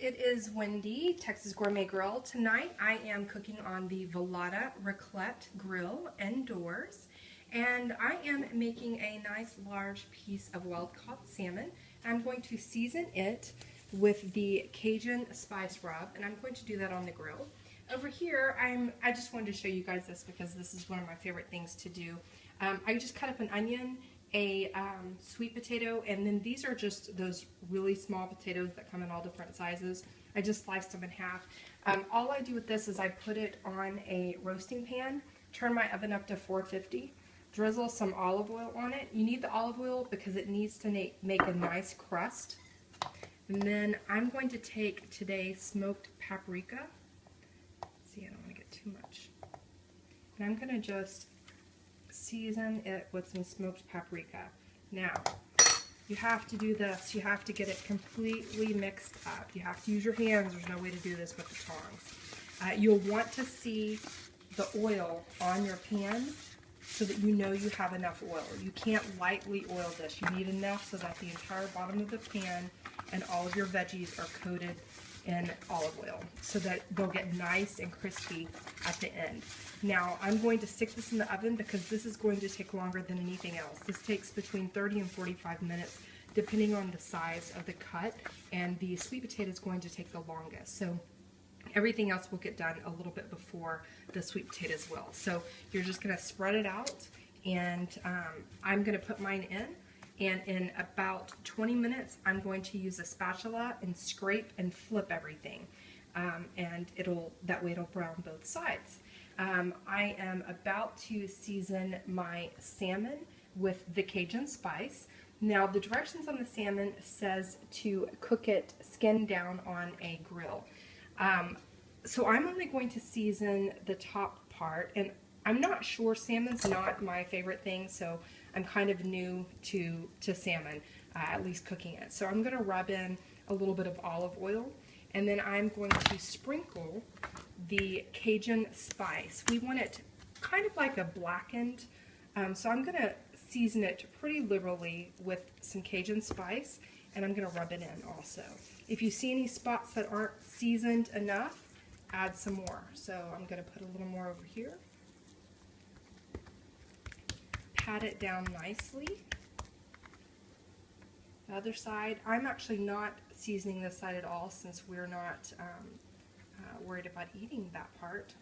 it is Wendy, Texas Gourmet Grill. Tonight I am cooking on the Velada Raclette Grill indoors, and I am making a nice large piece of wild-caught salmon. I'm going to season it with the Cajun spice rub, and I'm going to do that on the grill. Over here, I just wanted to show you guys this because this is one of my favorite things to do. I just cut up an onion, a sweet potato, and then these are just those really small potatoes that come in all different sizes. I just sliced them in half. All I do with this is I put it on a roasting pan, turn my oven up to 450, drizzle some olive oil on it. You need the olive oil because it needs to make a nice crust. And then I'm going to take today smoked paprika. See, I don't want to get too much. And I'm going to just season it with some smoked paprika. Now, you have to do this. You have to get it completely mixed up. You have to use your hands. There's no way to do this with the tongs. You'll want to see the oil on your pan so that you know you have enough oil. You can't lightly oil this. You need enough so that the entire bottom of the pan and all of your veggies are coated in olive oil so that they'll get nice and crispy at the end. Now, I'm going to stick this in the oven because this is going to take longer than anything else. This takes between 30 and 45 minutes depending on the size of the cut, and the sweet potato is going to take the longest. So everything else will get done a little bit before the sweet potatoes will. So you're just going to spread it out, and I'm going to put mine in. And in about 20 minutes, I'm going to use a spatula and scrape and flip everything. And that way it'll brown both sides. I am about to season my salmon with the Cajun spice. Now, the directions on the salmon says to cook it skin down on a grill. So I'm only going to season the top part, and I'm not sure, salmon's not my favorite thing, so I'm kind of new to salmon, at least cooking it. So I'm going to rub in a little bit of olive oil, and then I'm going to sprinkle the Cajun spice. We want it kind of like a blackened, so I'm going to season it pretty liberally with some Cajun spice, and I'm going to rub it in also. If you see any spots that aren't seasoned enough, add some more. So I'm going to put a little more over here. Pat it down nicely. The other side, I'm actually not seasoning this side at all since we're not worried about eating that part.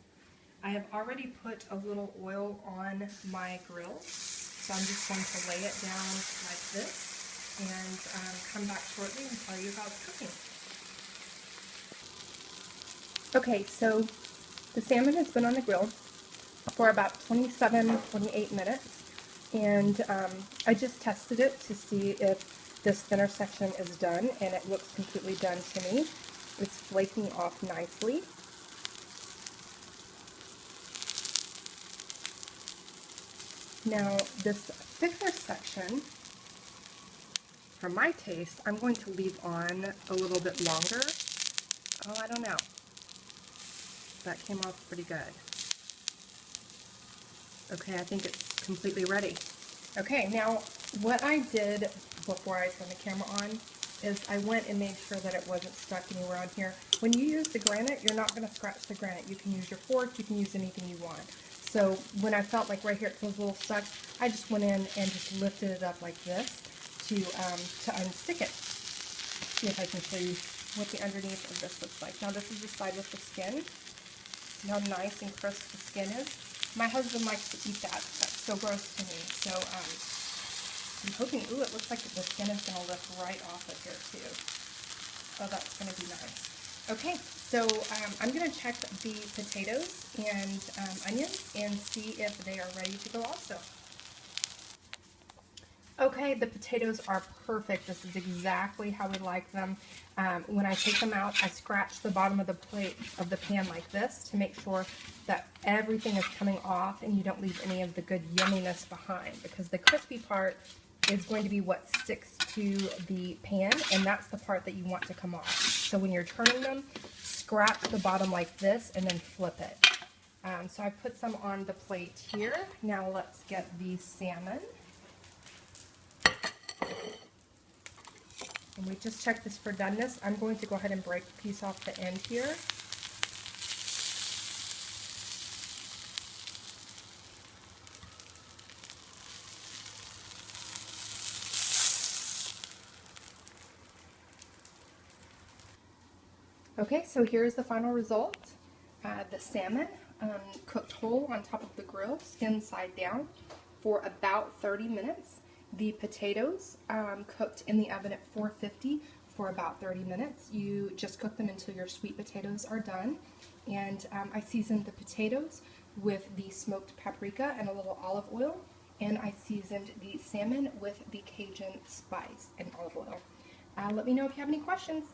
I have already put a little oil on my grill, so I'm just going to lay it down like this and come back shortly and tell you how it's cooking. Okay, so the salmon has been on the grill for about 27-28 minutes, and I just tested it to see if this thinner section is done, and it looks completely done to me. It's flaking off nicely. Now, this thicker section, for my taste, I'm going to leave on a little bit longer. Oh, I don't know. That came off pretty good. Okay, I think it's completely ready. Okay, now what I did before I turned the camera on is I went and made sure that it wasn't stuck anywhere on here. When you use the granite, you're not going to scratch the granite. You can use your fork, you can use anything you want. So when I felt like right here it feels a little stuck, I just went in and just lifted it up like this to unstick it. See if I can show you what the underneath of this looks like. Now this is the side with the skin. See how nice and crisp the skin is? My husband likes to eat that. That's so gross to me. So I'm hoping, ooh, it looks like the skin is going to lift right off of here too. So that's going to be nice. Okay, so I'm going to check the potatoes and onions and see if they are ready to go also. Okay, the potatoes are perfect. This is exactly how we like them. When I take them out, I scratch the bottom of the plate of the pan like this to make sure that everything is coming off and you don't leave any of the good yumminess behind, because the crispy part is going to be what sticks to the pan, and that's the part that you want to come off. So when you're turning them, scratch the bottom like this and then flip it. So I put some on the plate here. Now let's get the salmon. And we just checked this for doneness. I'm going to go ahead and break the piece off the end here. Okay, so here's the final result. The salmon cooked whole on top of the grill, skin side down, for about 30 minutes. The potatoes cooked in the oven at 450 for about 30 minutes. You just cook them until your sweet potatoes are done. And I seasoned the potatoes with the smoked paprika and a little olive oil. And I seasoned the salmon with the Cajun spice and olive oil. Let me know if you have any questions.